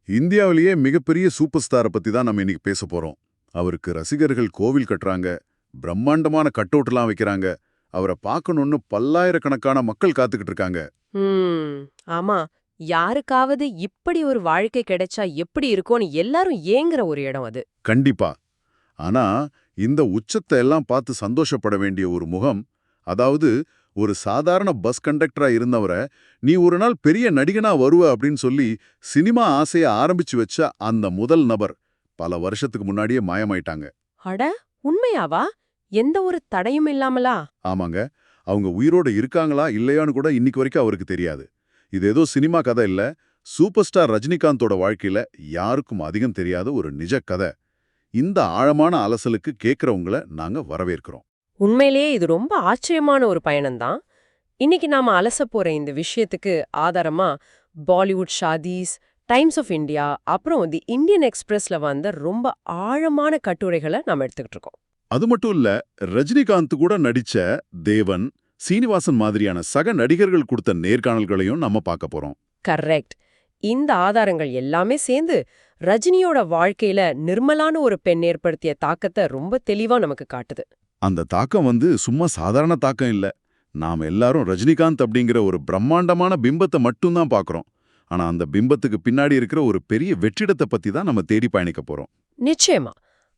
இந்தியாவிலேயே மிகப்பெரிய சூப்பர் ஸ்டாரை பத்தி தான் நம்ம இன்னைக்கு பேச போறோம். அவருக்கு ரசிகர்கள் கோவில் கட்டுறாங்க, பிரம்மாண்டமான கட்டவுட்லாம் வைக்கிறாங்க. அவரை பார்க்கணும்னு பல்லாயிரக்கணக்கான மக்கள் காத்துக்கிட்டு இருக்காங்க. ம் ஆமா. யாருக்காவது இப்படி ஒரு வாழ்க்கை கிடைச்சா எப்படி இருக்கும்னு எல்லாரும் ஏங்குற ஒரு இடம் அது. கண்டிப்பா. ஆனா இந்த உச்சத்தை எல்லாம் பார்த்து சந்தோஷப்பட வேண்டிய ஒரு முகம், அதாவது ஒரு சாதாரண பஸ் கண்டக்டரா இருந்தவரை நீ ஒரு நாள் பெரிய நடிகனா வருவ அப்படின்னு சொல்லி சினிமா ஆசைய ஆரம்பிச்சு வச்ச அந்த முதல் நபர் பல வருஷத்துக்கு முன்னாடியே மாயமாயிட்டாங்க. அட, உண்மையாவா? எந்த ஒரு தடையும் இல்லாமலா? ஆமாங்க. அவங்க உயிரோட இருக்காங்களா இல்லையான்னு கூட இன்னைக்கு வரைக்கும் அவருக்கு தெரியாது. இது ஏதோ சினிமா கதை இல்ல, சூப்பர் ஸ்டார் ரஜினிகாந்தோட வாழ்க்கையில யாருக்கும் அதிகம் தெரியாத ஒரு நிஜ கதை. இந்த ஆழமான அலசலுக்கு கேட்கறவங்கள நாங்க வரவேற்கிறோம். உண்மையிலேயே இது ரொம்ப ஆச்சரியமான ஒரு பயணம்தான். இன்னைக்கு நாம அலச போற இந்த விஷயத்துக்கு ஆதாரமா பாலிவுட் ஷாதீஸ், டைம்ஸ் ஆஃப் இந்தியா, அப்புறம் தி இந்தியன் எக்ஸ்பிரஸ்ல வந்த ரொம்ப ஆழமான கட்டுரைகளை நாம எடுத்துக்கிட்டு இருக்கோம். அது மட்டும் இல்ல, ரஜினிகாந்த் கூட நடிச்ச தேவன், சீனிவாசன் மாதிரியான சக நடிகர்கள் கொடுத்த நேர்காணல்களையும் நம்ம பார்க்க போறோம். கரெக்ட். இந்த ஆதாரங்கள் எல்லாமே சேர்ந்து ரஜினியோட வாழ்க்கையில நிர்மலான ஒரு பெண் ஏற்படுத்திய தாக்கத்தை ரொம்ப தெளிவா நமக்கு காட்டுது. அந்த தாக்கம் சும்மா சாதாரண தாக்கம் இல்ல. நாம எல்லாரும் ரஜினிகாந்த் அப்படிங்கிற ஒரு பிரம்மாண்டமான பிம்பத்தை மட்டும்தான் பார்க்கறோம். ஆனா அந்த பிம்பத்துக்கு பின்னாடி இருக்கிற ஒரு பெரிய வெற்றிடத்தை பத்தி தான் நம்ம தேடி பயணிக்க போறோம். நிச்சயமா.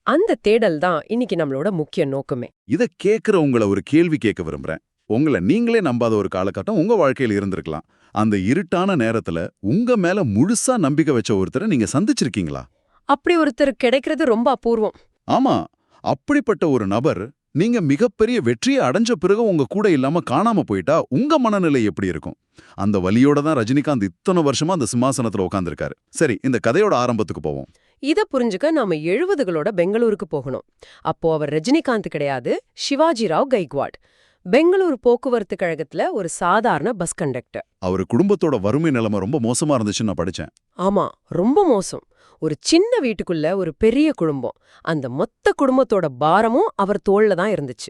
அந்த தேடல் தான் இன்னைக்கு நம்மளோட முக்கிய நோக்கமே. இத கேட்கிற உங்கள ஒரு கேள்வி கேட்க விரும்புறேன். உங்களை நீங்களே நம்பாத ஒரு காலகட்டம் உங்க வாழ்க்கையில இருந்திருக்கலாம். அந்த இருட்டான நேரத்துல உங்க மேல முழுசா நம்பிக்கை வச்ச ஒருத்தரை நீங்க சந்திச்சிருக்கீங்களா? அப்படி ஒருத்தர் கிடைக்கிறது ரொம்ப அபூர்வம். ஆமா. அப்படிப்பட்ட ஒரு நபர் நீங்க மிகப்பெரிய வெற்றியை அடைஞ்ச பிறகு உங்க கூட இல்லாம காணாம போயிட்டா உங்க மனநிலை எப்படி இருக்கும்? அந்த வலியோட தான் ரஜினிகாந்த் இத்தனை வருஷமா அந்த சிம்மாசனத்துல உட்கார்ந்திருக்காரு. சரி, இந்த கதையோட ஆரம்பத்துக்கு போவோம். இத புரிஞ்சுக்க நாம 70களோட பெங்களூருக்கு போகணும். அப்போ அவர் ரஜினிகாந்த் கிடையாது, சிவாஜி ராவ் கைக்வாட். பெங்களூர் போக்குவரத்து கழகத்துல ஒரு சாதாரண பஸ் கண்டக்டர். அவரு குடும்பத்தோட வறுமை நிலைமை ரொம்ப மோசமா இருந்துச்சுன்னு நான் படிச்சேன். ஆமா, ரொம்ப மோசம். ஒரு சின்ன வீட்டுக்குள்ள ஒரு பெரிய குடும்பம். அந்த மொத்த குடும்பத்தோட பாரமும் அவர் தோள்ல தான் இருந்துச்சு.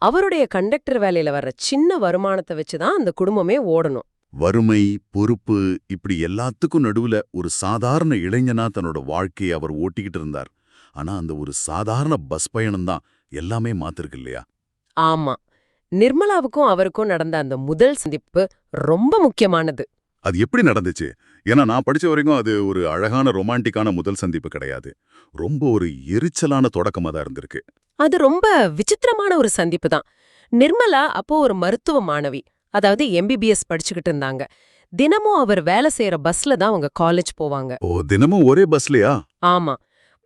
அவருடைய கண்டக்டர் வேலையில வர்ற சின்ன வருமானத்தை வச்சுதான் அந்த குடும்பமே ஓடணும். வறுமை, பொறுப்பு, இப்படி எல்லாத்துக்கும் நடுவுல ஒரு சாதாரண இளைஞனா தன்னோட வாழ்க்கையை அவர் ஓட்டிக்கிட்டு இருந்தார். ஆனா அந்த ஒரு சாதாரண பஸ் பயணம் தான் எல்லாமே மாத்திருக்கு இல்லையா? ஆமா, நிர்மலாவுக்கும் அவருக்கும் நடந்த அந்த முதல் சந்திப்பு ரொம்ப முக்கியமானது. அது எப்படி நடந்துச்சு? ஏன்னா நான் படிச்ச வரைக்கும் அது ஒரு அழகான ரொமான்டிக்கான முதல் சந்திப்பு கிடையாது. ரொம்ப ஒரு எரிச்சலான தொடக்கமா தான் இருந்திருக்கு. அது ரொம்ப விசித்திரமான ஒரு சந்திப்பு தான். நிர்மலா அப்போ ஒரு மருத்துவ மாணவி, அதாவது எம்பிபிஎஸ் படிச்சுக்கிட்டு இருந்தாங்க. தினமும் அவர் வேலை செய்யற பஸ்ல தான் அவங்க காலேஜ் போவாங்க. ஓ, தினமும் ஒரே பஸ்லயா? ஆமா.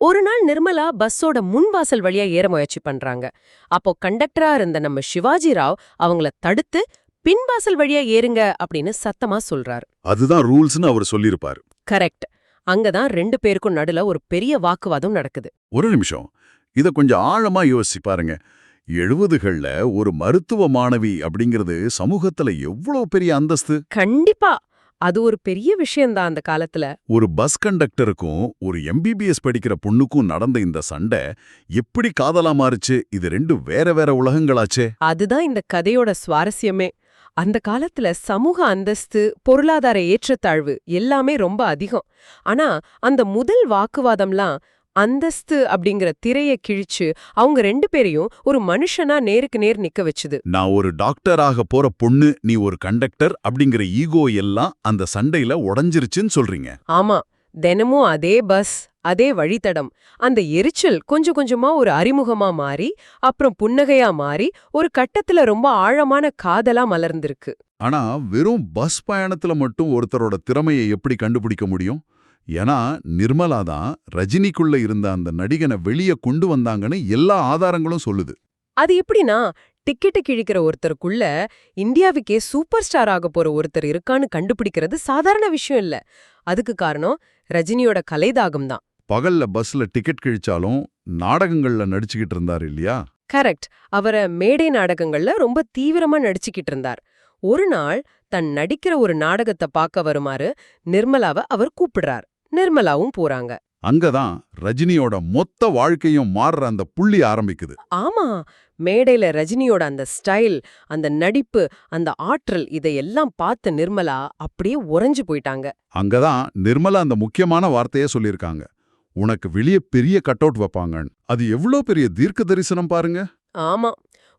ஒரு நாள் நிர்மலா பஸ்ஸோட முன்வாசல் வழியா ஏற முயற்சி பண்றாங்க. அப்போ கண்டக்டரா இருந்த நம்ம சிவாஜி ராவ் அவங்கள தடுத்து பின்வாசல் வழியா ஏறுங்க அப்படின்னு சத்தமா சொல்றாரு. அதுதான் ரூல்ஸ்னு அவர் சொல்லியிருப்பாரு. கரெக்ட். அங்கதான் 2 பேருக்கும் நடுல ஒரு பெரிய வாக்குவாதம் நடக்குது. ஒரு நிமிஷம், இத கொஞ்சம் ஆழமா யோசிச்சு பாருங்க. 70கள்ல ஒரு மருத்துவ மாணவி அப்படிங்கிறது சமூகத்துல எவ்வளவு பெரிய அந்தஸ்து. கண்டிப்பா. அது ஒரு பெரிய விஷயம்தான் அந்த காலத்துல. ஒரு பஸ் கண்டக்டருக்கும் ஒரு எம்பிபிஎஸ் படிக்கிற பொண்ணுக்கும் நடந்த இந்த சண்டை எப்படி காதலா மாறுச்சு? இது ரெண்டும் வேற வேற உலகங்களாச்சே. அதுதான் இந்த கதையோட சுவாரஸ்யமே. அந்த காலத்துல சமூக அந்தஸ்து, பொருளாதார ஏற்றத்தாழ்வு எல்லாமே ரொம்ப அதிகம். ஆனா அந்த முதல் வாக்குவாதம்லாம் அந்தஸ்து அப்படிங்கிற திரைய கிழிச்சு அவங்க 2 பேரையும் ஒரு மனுஷனா நேருக்கு நேர் நிக்க வச்சுது. நான் ஒரு டாக்டராக போற பொண்ணு, நீ ஒரு கண்டக்டர் அப்படிங்கிற ஈகோ எல்லாம் அந்த சண்டையில உடைஞ்சிருச்சுன்னு சொல்றீங்க. ஆமா, தினமும் அதே பஸ், அதே வழித்தடம். அந்த எரிச்சல் கொஞ்சம் கொஞ்சமா ஒரு அறிமுகமா மாறி, அப்புறம் புன்னகையா மாறி, ஒரு கட்டத்துல ரொம்ப ஆழமான காதலா மலர்ந்திருக்கு. ஆனா வெறும் பஸ் பயணத்துல மட்டும் ஒருத்தரோட திறமையை எப்படி கண்டுபிடிக்க முடியும்? ஏன்னா நிர்மலா தான் ரஜினிக்குள்ள இருந்த அந்த நடிகனை வெளியே கொண்டு வந்தாங்கன்னு எல்லா ஆதாரங்களும் சொல்லுது. அது எப்படின்னா, டிக்கெட்டு கிழிக்கிற ஒருத்தருக்குள்ள இந்தியாவுக்கே சூப்பர் ஸ்டார் ஆக போற ஒருத்தர் இருக்கான்னு கண்டுபிடிக்கிறது சாதாரண விஷயம் இல்ல. அதுக்கு காரணம் ரஜினியோட கலைதாகம் தான். பகல்ல பஸ்ல டிக்கெட் கிழிச்சாலும் நாடகங்கள்ல நடிச்சுக்கிட்டு இருந்தாரு இல்லையா? கரெக்ட். அவர மேடை நாடகங்கள்ல ரொம்ப தீவிரமா நடிச்சுக்கிட்டு இருந்தார். ஒரு நாள் தன் நடிக்கிற ஒரு நாடகத்தை பார்க்க வருமாறு நிர்மலாவை அவர் கூப்பிடுறார். நிர்மலாவும் போறாங்க. அங்கதான் ரஜினியோட மொத்த வாழ்க்கையும் மாறுற அந்த புள்ளி ஆரம்பிக்குது. ஆமா, மேடையில ரஜினியோட அந்த ஸ்டைல், அந்த நடிப்பு, அந்த ஆற்றல் இதையெல்லாம் பார்த்த நிர்மலா அப்படியே உறைஞ்சு போயிட்டாங்க. அங்கதான் நிர்மலா அந்த முக்கியமான வார்த்தையே சொல்லியிருக்காங்க. உனக்கு வெளியே பெரிய கட் அவுட் வைப்பாங்கன்னு. அது எவ்வளோ பெரிய தீர்க்க தரிசனம் பாருங்க. ஆமா,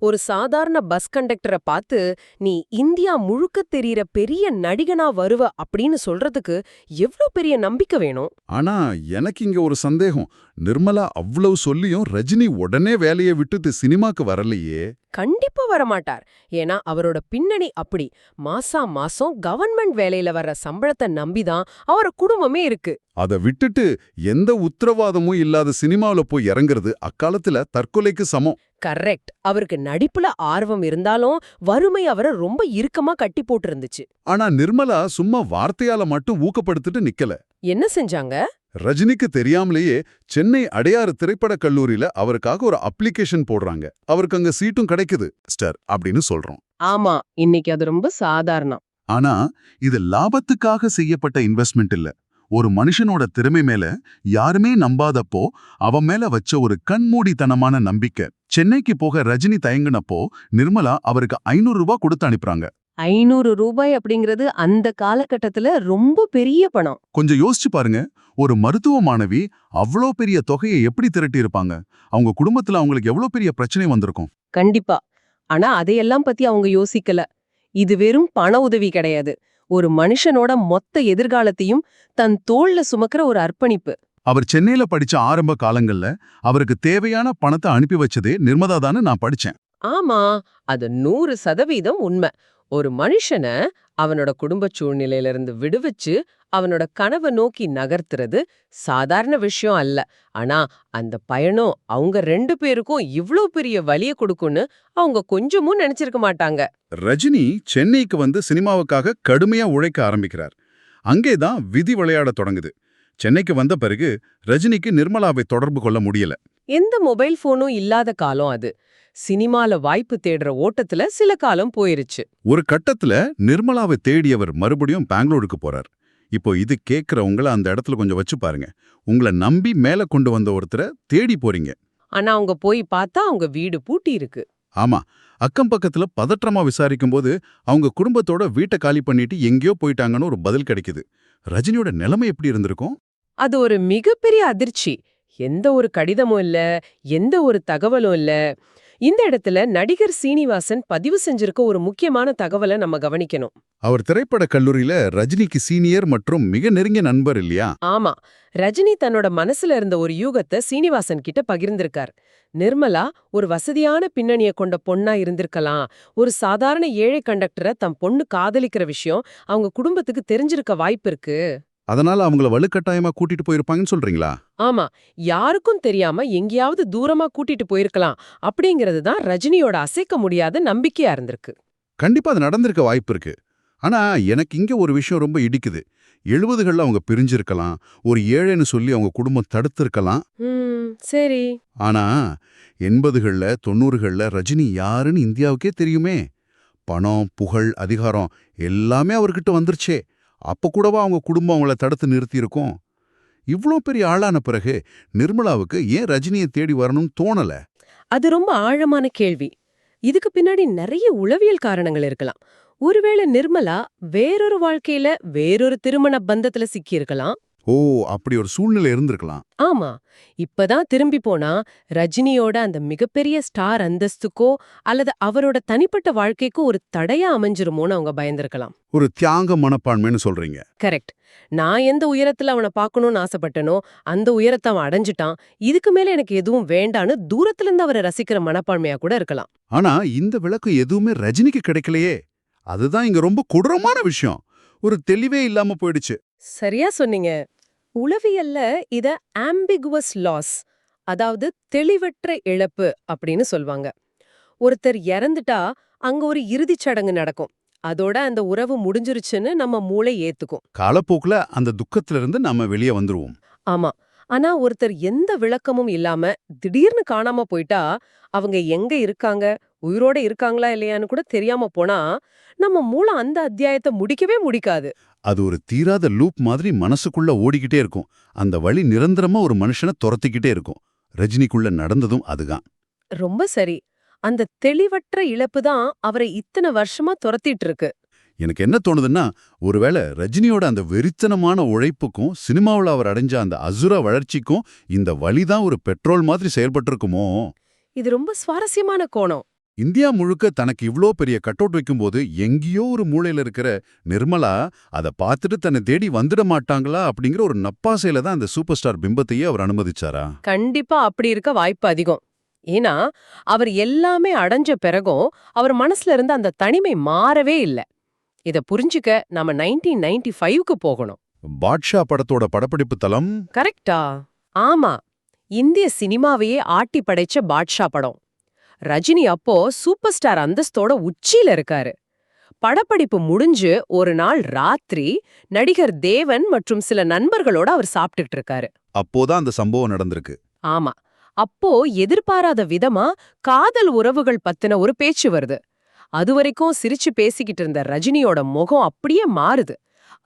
ஒரு சாதாரண பஸ் கண்டக்டரை பார்த்து நீ இந்தியா முழுக்க தெரியற பெரிய நடிகனா வருவ அப்படின்னு சொல்றதுக்கு எவ்ளோ பெரிய நம்பிக்கை வேணும். ஆனா எனக்கு இங்க ஒரு சந்தேகம். நிர்மலா அவ்வளவு சொல்லியும் ரஜினி உடனே வேலையை விட்டுட்டு சினிமாக்கு வரலையே. கண்டிப்பா வரமாட்டார். ஏன்னா அவரோட பின்னணி அப்படி. மாசம் கவர்மெண்ட் வேலையில வர்ற சம்பளத்தை நம்பிதான் அவரோட குடும்பமே இருக்கு. அதை விட்டுட்டு எந்த உத்தரவாதமும் இல்லாத சினிமாவுல போய் இறங்குறது அக்காலத்துல தற்கொலைக்கு சமம். கரெக்ட். அவருக்கு நடிப்புல ஆர்வம் இருந்தாலும் வறுமை அவரை ரொம்ப இறுக்கமா கட்டி போட்டு இருந்துச்சு. ஆனா நிர்மலா சும்மா வார்த்தையால மட்டும் ஊக்கப்படுத்திட்டு நிக்கல. என்ன செஞ்சாங்க? ரஜினிக்கு தெரியாமலேயே சென்னை அடையாறு திரைப்படக் கல்லூரியில அவருக்காக ஒரு அப்ளிகேஷன் போடுறாங்க. அவருக்கு அங்க சீட்டும் கிடைக்குது ஸ்டார் அப்படின்னு சொல்றோம். ஆமா, இன்னைக்கு அது ரொம்ப சாதாரணம். ஆனா இது லாபத்துக்காக செய்யப்பட்ட இன்வெஸ்ட்மெண்ட் இல்ல. ஒரு மனுஷனோட திறமை மேல யாருமே நம்பாதப்போ அவன் மேல வச்ச ஒரு கண்மூடித்தனமான நம்பிக்கை. சென்னைக்கு போக ரஜினி தயங்குனப்போ நிர்மலா அவருக்கு 500 ரூபாய் கொடுத்து அனுப்புறாங்க. 500 ரூபாய் அப்படிங்கிறது அந்த காலகட்டத்துல ரொம்ப பெரிய பணம். கொஞ்சம் யோசிச்சு பாருங்க. ஒரு மருத்துவ மாணவி அவ்வளோ பெரிய தொகையை எப்படி திரட்டி இருப்பாங்க? அவங்க குடும்பத்துல அவங்களுக்கு எவ்வளவு பெரிய பிரச்சனை வந்திருக்கும். கண்டிப்பா. ஆனா அதையெல்லாம் பத்தி அவங்க யோசிக்கல. இது வெறும் பண உதவி கிடையாது. ஒரு மனுஷனோட மொத்த எதிர்காலத்தையும் தன் தோள்ல சுமக்கிற ஒரு அர்ப்பணிப்பு. அவர் சென்னையில படிச்ச ஆரம்ப காலங்கள்ல அவருக்கு தேவையான பணத்தை அனுப்பி வச்சதே நிர்மதா தான்னு நான் படிச்சேன். ஆமா, அது 100% உண்மை. ஒரு மனுஷன அவனோட குடும்ப சூழ்நிலையிலிருந்து விடுவிச்சு அவனோட கனவை நோக்கி நகர்த்துறது சாதாரண விஷயம் அல்ல. ஆனா அந்த பயணம் அவங்க 2 பேருக்கும் இவ்ளோ பெரிய வலிய கொடுக்கும்னு அவங்க கொஞ்சமும் நினைச்சிருக்க மாட்டாங்க. ரஜினி சென்னைக்கு வந்து சினிமாவுக்காக கடுமையா உழைக்க ஆரம்பிக்கிறார். அங்கேதான் விதி விளையாட தொடங்குது. சென்னைக்கு வந்த பிறகு ரஜினிக்கு நிர்மலாவை தொடர்பு கொள்ள முடியல. எந்த மொபைல் போனும் இல்லாத காலம் அது. சினிமால வாய்ப்பு தேடுற ஓட்டத்துல சில காலம் போயிருச்சு. ஒரு கட்டத்துல நிர்மலாவை தேடியவர் மறுபடியும் பெங்களூருக்கு போறார். இப்போ இது கேட்கறவங்கள அந்த இடத்துல கொஞ்சம் வச்சு பாருங்க. உங்களை நம்பி மேல கொண்டு வந்த ஒருத்தரை தேடி போறீங்க. ஆனா அவங்க போய் பார்த்தா அவங்க வீடு பூட்டி இருக்கு. ஆமா, அக்கம் பக்கத்துல பதற்றமா விசாரிக்கும் போது அவங்க குடும்பத்தோட வீட்டை காலி பண்ணிட்டு எங்கேயோ போயிட்டாங்கன்னு ஒரு பதில் கிடைக்குது. ரஜினியோட நிலைமை எப்படி இருந்திருக்கும்? அது ஒரு மிகப்பெரிய அதிர்ச்சி. எந்த ஒரு கடிதமும் இல்ல, எந்த ஒரு தகவலும் இல்ல. இந்த இடத்துல நடிகர் சீனிவாசன் பதிவு செஞ்சிருக்க ஒரு முக்கியமான தகவலை நம்ம கவனிக்கணும். அவர் திரைப்பட கல்லூரியில ரஜினிக்கு சீனியர் மற்றும் மிக நெருங்கிய நண்பர் இல்லையா? ஆமா, ரஜினி தன்னோட மனசுல இருந்த ஒரு யூகத்தை சீனிவாசன் கிட்ட பகிர்ந்திருக்கார். நிர்மலா ஒரு வசதியான பின்னணிய கொண்ட பொண்ணா இருந்திருக்கலாம். ஒரு சாதாரண ஏழை கண்டக்டரை தம் பொண்ணு காதலிக்கிற விஷயம் அவங்க குடும்பத்துக்கு தெரிஞ்சிருக்க வாய்ப்பு இருக்கு. அதனால அவங்கள வலுக்கட்டாயமா கூட்டிட்டு போயிருப்பாங்கன்னு சொல்றீங்களா? ஆமா, யாருக்கும் தெரியாம எங்கேயாவது தூரமா கூட்டிட்டு போயிருக்கலாம் அப்படிங்கிறது தான் ரஜினியோட அசைக்க முடியாத நம்பிக்கையா இருந்திருக்கு. கண்டிப்பா அது நடந்திருக்க வாய்ப்பு இருக்கு. ஆனா எனக்கு இங்க ஒரு விஷயம் ரொம்ப இடிக்குது. 70கள்ல அவங்க பிரிஞ்சிருக்கலாம், ஒரு ஏழைன்னு சொல்லி அவங்க குடும்பம் தடுத்திருக்கலாம். சரி. ஆனா 80கள்ல 90கள்ல ரஜினி யாருன்னு இந்தியாவுக்கே தெரியுமே. பணம், புகழ், அதிகாரம் எல்லாமே அவர்கிட்ட வந்துருச்சே. அப்ப கூடவா அவங்க குடும்பம் அவங்கள தடுத்து நிறுத்தியிருக்கும்? இவ்ளோ பெரிய ஆளான பிறகு நிர்மலாவுக்கு ஏன் ரஜினியை தேடி வரணும்னு தோணல? அது ரொம்ப ஆழமான கேள்வி. இதுக்கு பின்னாடி நிறைய உளவியல் காரணங்கள் இருக்கலாம். ஒருவேளை நிர்மலா வேறொரு வாழ்க்கையில வேறொரு திருமண பந்தத்துல சிக்கியிருக்கலாம். ஓ, அப்படி ஒரு சூழ்நிலை இருந்திருக்கலாம். ஆமா, இப்பதான் திரும்பி போனா ரஜினியோட அந்த மிகப்பெரிய ஸ்டார் அந்தஸ்துக்கோ அல்லது அவரோட தனிப்பட்ட வாழ்க்கைக்கோ ஒரு தடையா அமைஞ்சிருமோன்னு அவங்க பயந்திருக்கலாம். ஒரு தியாக மனப்பான்மைன்னு சொல்றீங்க. கரெக்ட். நான் எந்த உயரத்துல அவனை பார்க்கணும்னு ஆசைப்பட்டனோ அந்த உயரத்தை அவன் அடைஞ்சிட்டான், இதுக்கு மேல எனக்கு எதுவும் வேண்டான்னு தூரத்துல இருந்து அவரை ரசிக்கிற மனப்பான்மையா கூட இருக்கலாம். ஆனா இந்த விளக்கம் எதுவுமே ரஜினிக்கு கிடைக்கலையே. அதுதான் இங்க ரொம்ப கொடூரமான விஷயம். ஒரு தெளிவே இல்லாம போயிடுச்சு. சரியா சொன்னீங்க. உளவியல்ல இத ஆம்பிகுவஸ் லாஸ், அதாவது தெளிவற்ற இழப்பு அப்படின்னு சொல்வாங்க. ஒருத்தர் இறந்துட்டா அங்க ஒரு இறுதிச் சடங்கு நடக்கும். அதோட அந்த உறவு முடிஞ்சிருச்சுன்னு நம்ம மூளை ஏத்துக்கும். காலப்போக்குல அந்த துக்கத்துல இருந்து நாம வெளியே வந்துருவோம். ஆமா. ஆனா ஒருத்தர் எந்த விளக்கமும் இல்லாம திடீர்னு காணாம போயிட்டா அவங்க எங்க இருக்காங்க, உயிரோட இருக்காங்களா இல்லையான்னு கூட தெரியாம போனா நம்ம மூளை அந்த அத்தியாயத்தை முடிக்கவே முடிக்காது. அது ஒரு தீராத லூப் மாதிரி மனசுக்குள்ள ஓடிக்கிட்டே இருக்கும். அந்த வலி நிரந்தரமா ஒரு மனுஷனை துரத்திக்கிட்டே இருக்கும். ரஜினிக்குள்ள நடந்ததும் அதுதான். ரொம்ப சரி. அந்த தெளிவற்ற இழப்பு தான் அவரை இத்தனை வருஷமா துரத்திட்டு இருக்கு. எனக்கு என்ன தோணுதுன்னா, ஒருவேளை ரஜினியோட அந்த வெறித்தனமான உழைப்புக்கும் சினிமாவுல அவர் அடைஞ்ச அந்த அசுர வளர்ச்சிக்கும் இந்த வலிதான் ஒரு பெட்ரோல் மாதிரி செயல்பட்டிருக்குமோ. இது ரொம்ப சுவாரஸ்யமான கோணம். இந்தியா முழுக்க தனக்கு இவ்ளோ பெரிய கட்டவுட் வைக்கும்போது எங்கேயோ ஒரு மூலையில இருக்கிற நிர்மலா அதை பார்த்துட்டு தன்னை தேடி வந்துட மாட்டாங்களா அப்படிங்கிற ஒரு நப்பாசையில தான் அந்த சூப்பர் ஸ்டார் பிம்பத்தையே அவர் அனுமதிச்சாரா? கண்டிப்பா அப்படி இருக்க வாய்ப்பு அதிகம். ஏன்னா அவர் எல்லாமே அடைஞ்ச பிறகும் அவர் மனசுல இருந்த அந்த தனிமை மாறவே இல்ல. இத புரிஞ்சுக்க நாம 1995க்கு போகணும். பாட்ஷா படத்தோட படப்பிடிப்பு தளம். கரெக்டா? ஆமா, இந்திய சினிமாவையே ஆட்டி படைச்ச பாட்ஷா படம். ரஜினி அப்போ சூப்பர் ஸ்டார் அந்தஸ்தோட உச்சியில இருக்காரு. படப்பிடிப்பு முடிஞ்சு ஒரு நாள் ராத்திரி நடிகர் தேவன் மற்றும் சில நண்பர்களோட அவர் சாப்பிட்டுட்டு இருக்காரு. அப்போதான் அந்த சம்பவம் நடந்திருக்கு. ஆமா, அப்போ எதிர்பாராத விதமா காதல் உறவுகள் பத்தின ஒரு பேச்சு வருது. அதுவரைக்கும் சிரிச்சு பேசிக்கிட்டு இருந்த ரஜினியோட முகம் அப்படியே மாறுது.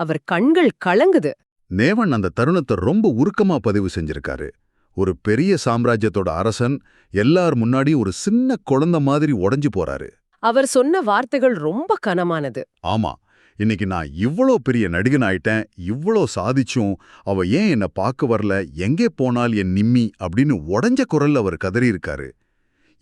அவர் கண்கள் கலங்குது. நேவன் அந்த தருணத்தை ரொம்ப உருக்கமா பதிவு செஞ்சிருக்காரு. ஒரு பெரிய சாம்ராஜ்யத்தோட அரசன் எல்லார் முன்னாடி ஒரு சின்ன குழந்தை மாதிரி உடைஞ்சு போறாரு. அவர் சொன்ன வார்த்தைகள் ரொம்ப கனமானது. ஆமா, இன்னைக்கு நான் இவ்ளோ பெரிய நடிகன் ஆயிட்டேன், இவ்ளோ சாதிச்சும் அவ ஏன் என்ன பார்க்க வரல, எங்கே போனால் என் நிம்மி அப்படின்னு உடைஞ்ச குரல்ல அவர் கதறியிருக்காரு.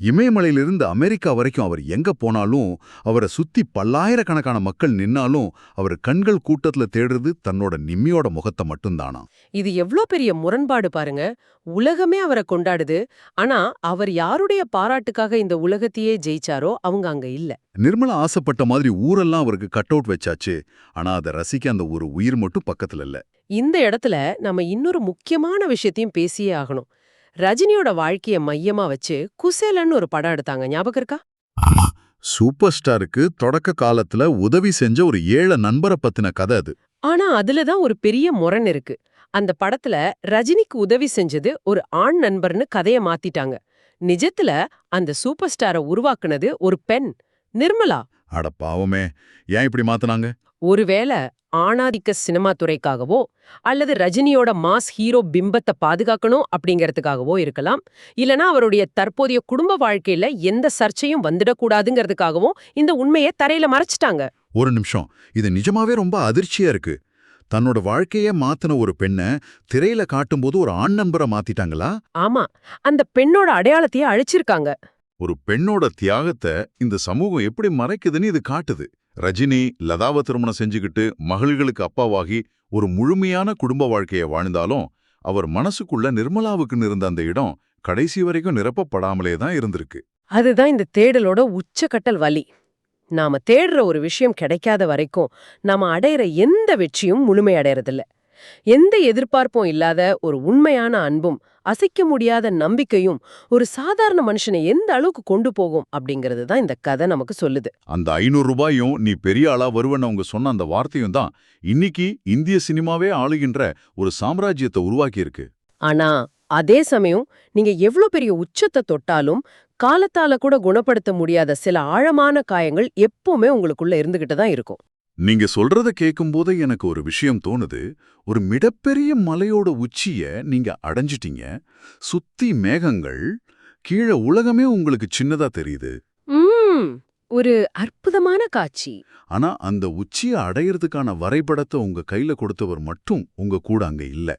இமயமலையிலிருந்து அமெரிக்கா வரைக்கும் அவர் எங்க போனாலும், அவரை சுத்தி பல்லாயிரக்கணக்கான மக்கள் நின்னாலும் அவர் கண்கள் கூட்டத்துல தேடுறது தன்னோட நிம்மியோட முகத்தை மட்டும்தானா. இது எவ்ளோ பெரிய முரண்பாடு பாருங்க. உலகமே அவரை கொண்டாடுது. ஆனா அவர் யாருடைய பாராட்டுக்காக இந்த உலகத்தையே ஜெயிச்சாரோ அவங்க அங்க இல்ல. நிர்மலா ஆசைப்பட்ட மாதிரி ஊரெல்லாம் அவருக்கு கட் அவுட் வச்சாச்சு. ஆனா அதை ரசிக்க அந்த ஒரு உயிர் மட்டும் பக்கத்துல இல்ல. இந்த இடத்துல நம்ம இன்னொரு முக்கியமான விஷயத்தையும் பேசியே ஆகணும். ரஜினியோட வாழ்க்கைய மையமா வச்சு குசேலன்னு ஒரு படம் எடுத்தாங்க, ஞாபகம் இருக்கா? சூப்பர் ஸ்டாருக்கு தொடக்க காலத்துல உதவி செஞ்ச ஒரு ஏழை நண்பரை பத்தின கதை அது. ஆனா அதுலதான் ஒரு பெரிய முரண் இருக்கு. அந்த படத்துல ரஜினிக்கு உதவி செஞ்சது ஒரு ஆண் நண்பர்னு கதைய மாத்திட்டாங்க. நிஜத்துல அந்த சூப்பர் ஸ்டாரை உருவாக்குனது ஒரு பெண், நிர்மலா. அட பாவமே, ஏன் இப்படி மாத்துனாங்க? ஒருவேளை ஆணாதிக்க சினிமா துறைக்காகவோ அல்லது ரஜினியோட மாஸ் ஹீரோ பிம்பத்தை பாதுகாக்கணும் அப்படிங்கறதுக்காகவோ இருக்கலாம். இல்லனா அவருடைய தற்போதைய குடும்ப வாழ்க்கையில எந்த சர்ச்சையும் வந்துடக்கூடாதுங்கிறதுக்காகவும் இந்த உண்மையை தரையில மறைச்சிட்டாங்க. ஒரு நிமிஷம், இது நிஜமாவே ரொம்ப அதிர்ச்சியா இருக்கு. தன்னோட வாழ்க்கையே மாத்தின ஒரு பெண்ணை திரையில காட்டும்போது ஒரு ஆண் நண்பரை மாத்திட்டாங்களா? ஆமா, அந்த பெண்ணோட அடையாளத்தையே அழிச்சிருக்காங்க. ஒரு பெண்ணோட தியாகத்தை இந்த சமூகம் எப்படி மறைக்குதுன்னு இது காட்டுது. ரஜினி லதாவை திருமணம் செஞ்சுக்கிட்டு மகள்களுக்கு அப்பாவாகி ஒரு முழுமையான குடும்ப வாழ்க்கையை வாழ்ந்தாலும் அவர் மனசுக்குள்ள நிர்மலாவுக்குன்னு இருந்த அந்த இடம் கடைசி வரைக்கும் நிரப்பப்படாமலே தான் இருந்திருக்கு. அதுதான் இந்த தேடலோட உச்சக்கட்டல் வலி. நாம தேடுற ஒரு விஷயம் கிடைக்காத வரைக்கும் நாம அடையிற எந்த வெற்றியும் முழுமையடைறதில்ல. எந்த எதிர்பார்ப்பும் இல்லாத ஒரு உண்மையான அன்பும் அசைக்க முடியாத நம்பிக்கையும் ஒரு சாதாரண மனுஷனை எந்த அளவுக்கு கொண்டு போகும் அப்படிங்கிறது தான் இந்த கதை நமக்கு சொல்லுது. அந்த 500 ரூபாயும் நீ பெரிய ஆளா வருவன்னு அவங்க சொன்ன அந்த வார்த்தையும் தான் இன்னைக்கு இந்திய சினிமாவே ஆளுகின்ற ஒரு சாம்ராஜ்யத்தை உருவாக்கி இருக்கு. ஆனா அதே சமயம் நீங்க எவ்ளோ பெரிய உச்சத்தை தொட்டாலும் காலத்தால கூட குணப்படுத்த முடியாத சில ஆழமான காயங்கள் எப்பவுமே உங்களுக்குள்ள இருந்துகிட்டு தான் இருக்கும். நீங்க சொல்றத கேட்கும்போது எனக்கு ஒரு விஷயம் தோணுது. ஒரு மிகப்பெரிய மலையோட உச்சிய நீங்க அடைஞ்சிட்டீங்க. சுத்தி மேகங்கள், கீழே உலகமே உங்களுக்கு சின்னதா தெரியுது. ஒரு அற்புதமான காட்சி. ஆனா அந்த உச்சியை அடையறதுக்கான வரைபடத்தை உங்க கையில கொடுத்தவர் மட்டும் உங்க கூட அங்க இல்ல.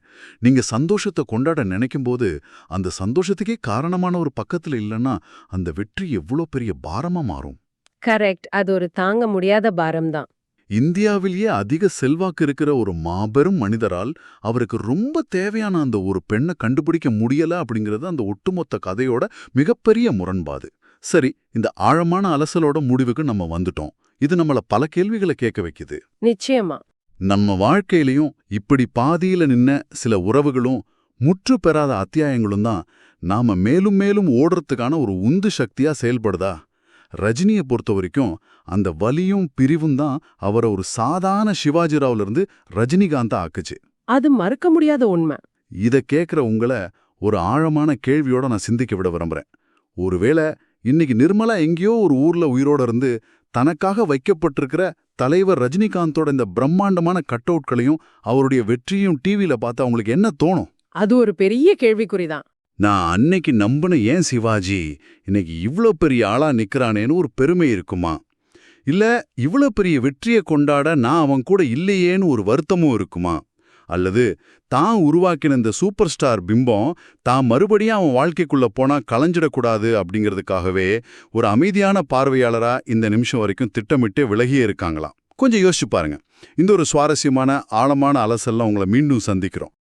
நீங்க சந்தோஷத்தை கொண்டாட நினைக்கும் போது அந்த சந்தோஷத்துக்கே காரணமான ஒரு பக்கத்துல இல்லைன்னா அந்த வெற்றி எவ்வளோ பெரிய பாரமா மாறும். கரெக்ட், அது ஒரு தாங்க முடியாத பாரம்தான். இந்தியாவிலேயே அதிக செல்வாக்கு இருக்கிற ஒரு மாபெரும் மனிதரால் அவருக்கு ரொம்ப தேவையான அந்த ஒரு பெண்ணை கண்டுபிடிக்க முடியல அப்படிங்கிறது அந்த ஒட்டுமொத்த கதையோட மிகப்பெரிய முரண்பாடு. சரி, இந்த ஆழமான அலசலோட முடிவுக்கு நம்ம வந்துட்டோம். இது நம்மள பல கேள்விகளை கேட்க வைக்குது. நிச்சயமா. நம்ம வாழ்க்கையிலையும் இப்படி பாதியில நின்ன சில உறவுகளும் முற்று பெறாத அத்தியாயங்களும் தான் நாம மேலும் மேலும் ஓடுறதுக்கான ஒரு உந்து சக்தியா செயல்படுதா? ரஜினியை பொறுத்த வரைக்கும் அந்த வலியும் பிரிவும் தான் அவரை ஒரு சாதாரண சிவாஜி ராவ்ல ரஜினிகாந்தா ஆக்குச்சு. அது மறுக்க முடியாத உண்மை. இத கேட்கிற உங்களை ஒரு ஆழமான கேள்வியோட நான் சிந்திக்க விட விரும்புறேன். ஒருவேளை இன்னைக்கு நிர்மலா எங்கேயோ ஒரு ஊர்ல உயிரோட இருந்து தனக்காக வைக்கப்பட்டிருக்கிற தலைவர் ரஜினிகாந்தோட இந்த பிரம்மாண்டமான கட் அவுட்களையும் அவருடைய வெற்றியும் டிவியில பார்த்து அவங்களுக்கு என்ன தோணும்? அது ஒரு பெரிய கேள்விக்குறிதான். நான் அன்னைக்கு நம்பின ஏன் சிவாஜி இன்னைக்கு இவ்ளோ பெரிய ஆளா நிக்கிறானேன்னு ஒரு பெருமை இருக்குமா? இல்ல இவ்ளோ பெரிய வெற்றியை கொண்டாட நான் அவன் கூட இல்லையேன்னு ஒரு வருத்தமும் இருக்குமா? அல்லது தான் உருவாக்கின இந்த சூப்பர் ஸ்டார் பிம்பம் தான் மறுபடியும் அவன் வாழ்க்கைக்குள்ள போனா களைஞ்சிடக்கூடாது அப்படிங்கிறதுக்காகவே ஒரு அமைதியான பார்வையாளரா இந்த நிமிஷம் வரைக்கும் திட்டமிட்டே விலகியே இருக்காங்களாம். கொஞ்சம் யோசிச்சு பாருங்க. இந்த ஒரு சுவாரஸ்யமான ஆழமான அலசல்ல உங்களை மீண்டும் சந்திக்கிறோம்.